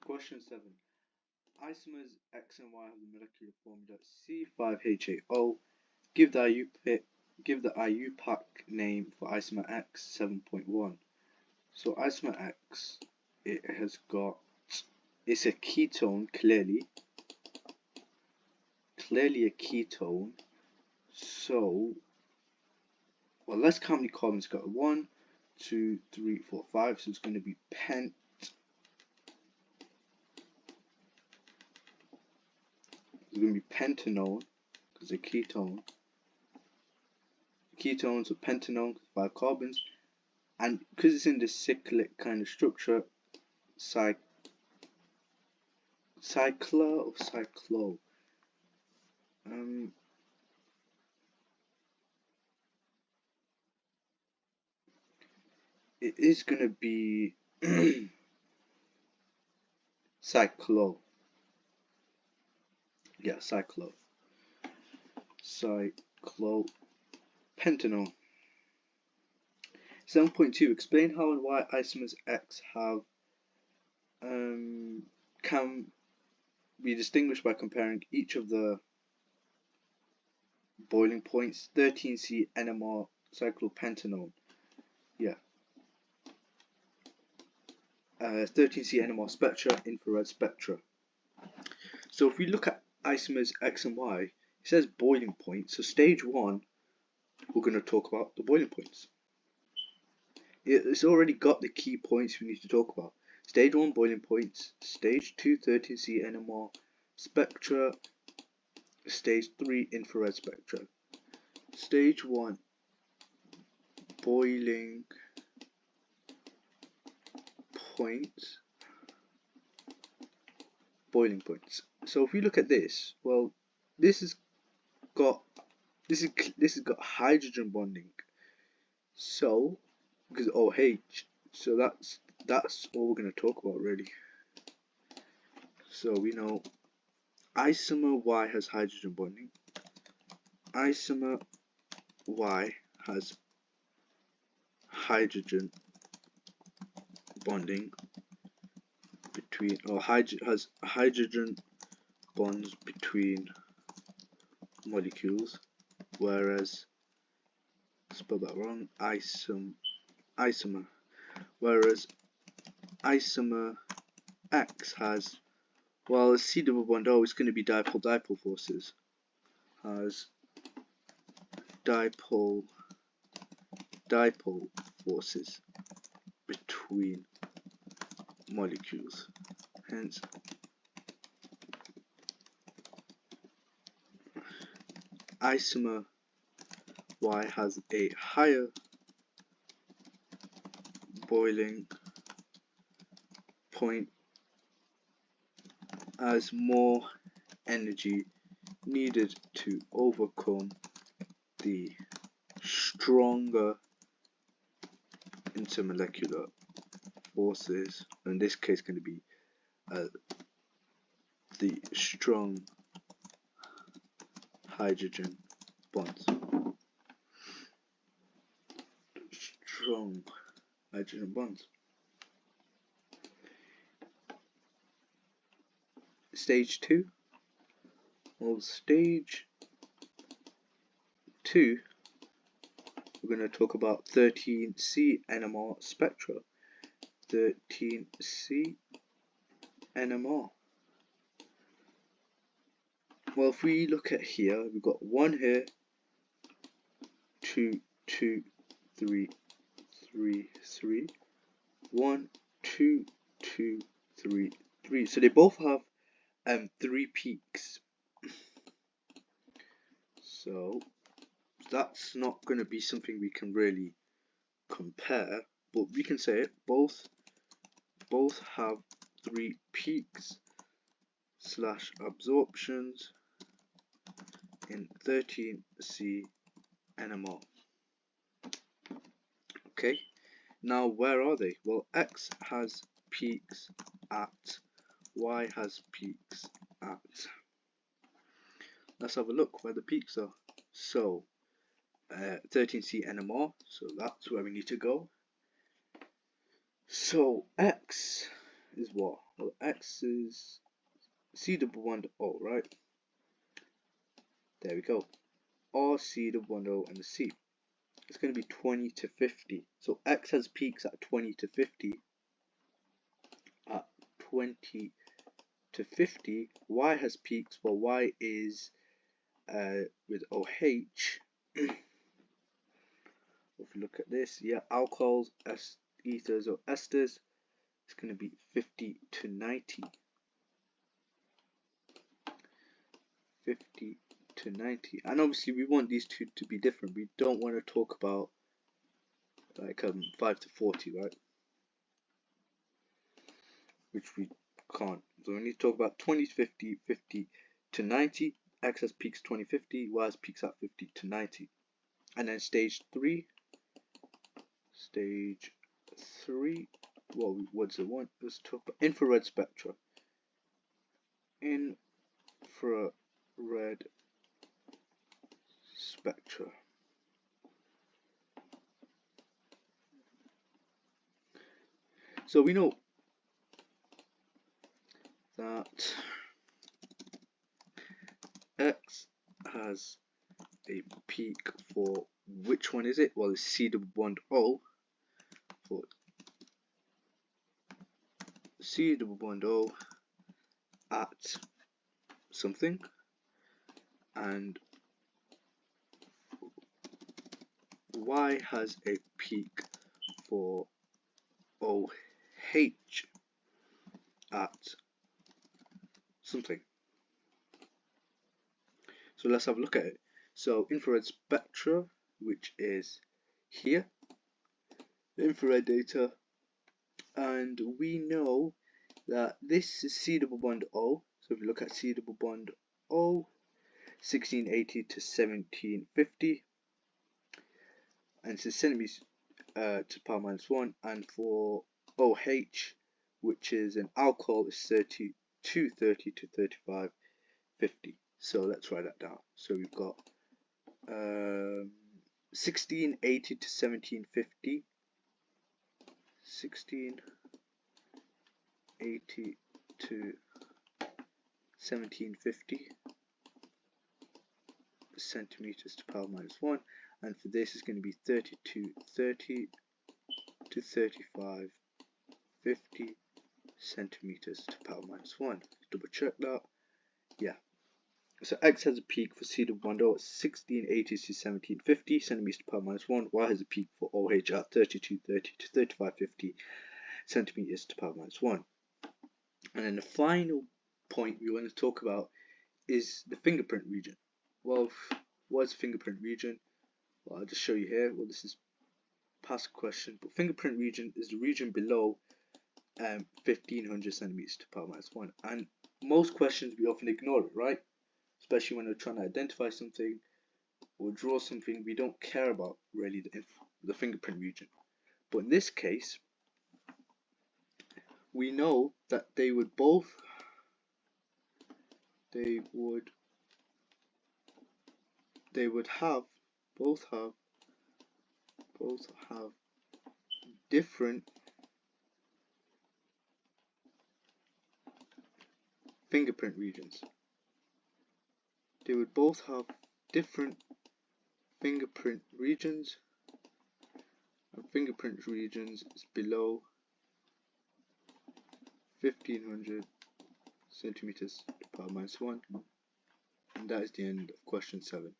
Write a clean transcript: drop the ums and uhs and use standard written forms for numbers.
Question 7. Isomers X and Y have the molecular formula C5H8O. Give the IUPAC name for isomer X 7.1. So isomer X, it's a ketone, clearly a ketone. So, well, let's count how many carbons it's got. 1, 2, 3, 4, 5. So it's going to be pent. It's going to be pentanone because it's a ketone. Ketones are pentanone, 5 carbons, and because it's in the cyclic kind of structure, cycla or cyclo. It is going to be cyclo. Yeah, cyclo. Cyclopentanone. 7.2. Explain how and why isomers X have can be distinguished by comparing each of the boiling points. 13C NMR cyclopentanone. Yeah. 13C NMR spectra, infrared spectra. So if we look at isomers X and Y, it says boiling point. So stage 1, we're going to talk about the boiling points. It's already got the key points we need to talk about. Stage 1, boiling points. Stage 2, 13C NMR spectra. Stage 3, infrared spectra. Stage 1, boiling points. So if we look at this, well, this has got hydrogen bonding. So because OH, so that's all we're going to talk about really. So we know isomer Y has hydrogen bonding. Isomer Y has hydrogen bonding between, or has hydrogen bonds between molecules, whereas, spell that wrong, isomer, whereas isomer X has, well, a C double bond O is going to be dipole forces, has dipole forces between molecules, hence isomer Y has a higher boiling point as more energy needed to overcome the stronger intermolecular forces. In this case, going to be the strong hydrogen bonds. Strong hydrogen bonds. Stage 2. Well, stage 2, we're going to talk about 13C NMR spectra. 13C NMR. Well, if we look at here, we've got 1 here, 2, 2, 3, 3, 3, 1, 2, 2, 3, 3. So they both have 3 peaks. So that's not going to be something we can really compare, but we can say it, both have 3 peaks / absorptions in 13C NMR. Okay, now where are they? Well, X has peaks at, Y has peaks at. Let's have a look where the peaks are. So 13C NMR, so that's where we need to go. So X is what? Well, X is C double bond O, right? There we go. R, C double bond O, and the C. It's going to be 20 to 50. So X has peaks at 20 to 50. At 20 to 50, Y has peaks. Well, Y is with OH. If you look at this, yeah, alcohols, ethers or esters, it's going to be 50 to 90. 50 to 90. And obviously we want these two to be different. We don't want to talk about like 5 to 40, right? Which we can't. So we need to talk about 20 to 50, 50 to 90. X has peaks 20, 50, Y has peaks at 50 to 90. And then stage 3. Stage 3. Well, what's the one? Let's talk about infrared spectra. Infrared spectra. So we know that X has a peak for which one is it? Well, it's C double bond O. For C double bond O at something, and Y has a peak for OH at something. So let's have a look at it. So infrared spectra, which is here, the infrared data, and we know that this is C double bond O. So if you look at C double bond O, 1680 to 1750, and it's in centimeters to power minus 1, and for OH, which is an alcohol, is 230 to 3550. So let's write that down. So we've got 1680 to 1750, 1680 to 1750 centimeters to power minus 1, and for this is going to be 3230 to 3550 centimeters to power minus 1. Double check that. Yeah. So X has a peak for C double bond O at 1680 to 1750 centimeters to power minus 1. Y has a peak for OH at 3230 to 3550 centimeters to power minus 1. And then the final point we want to talk about is the fingerprint region. Well, what's fingerprint region? Well, I'll just show you here. Well, this is past question, but fingerprint region is the region below 1500 centimeters to power minus 1. And most questions we often ignore it, right? Especially when we're trying to identify something or draw something, we don't care about really the fingerprint region. But in this case, we know that they would both have different fingerprint regions. They would both have different fingerprint regions, and fingerprint regions is below 1500 centimeters to power minus 1. And that is the end of question 7.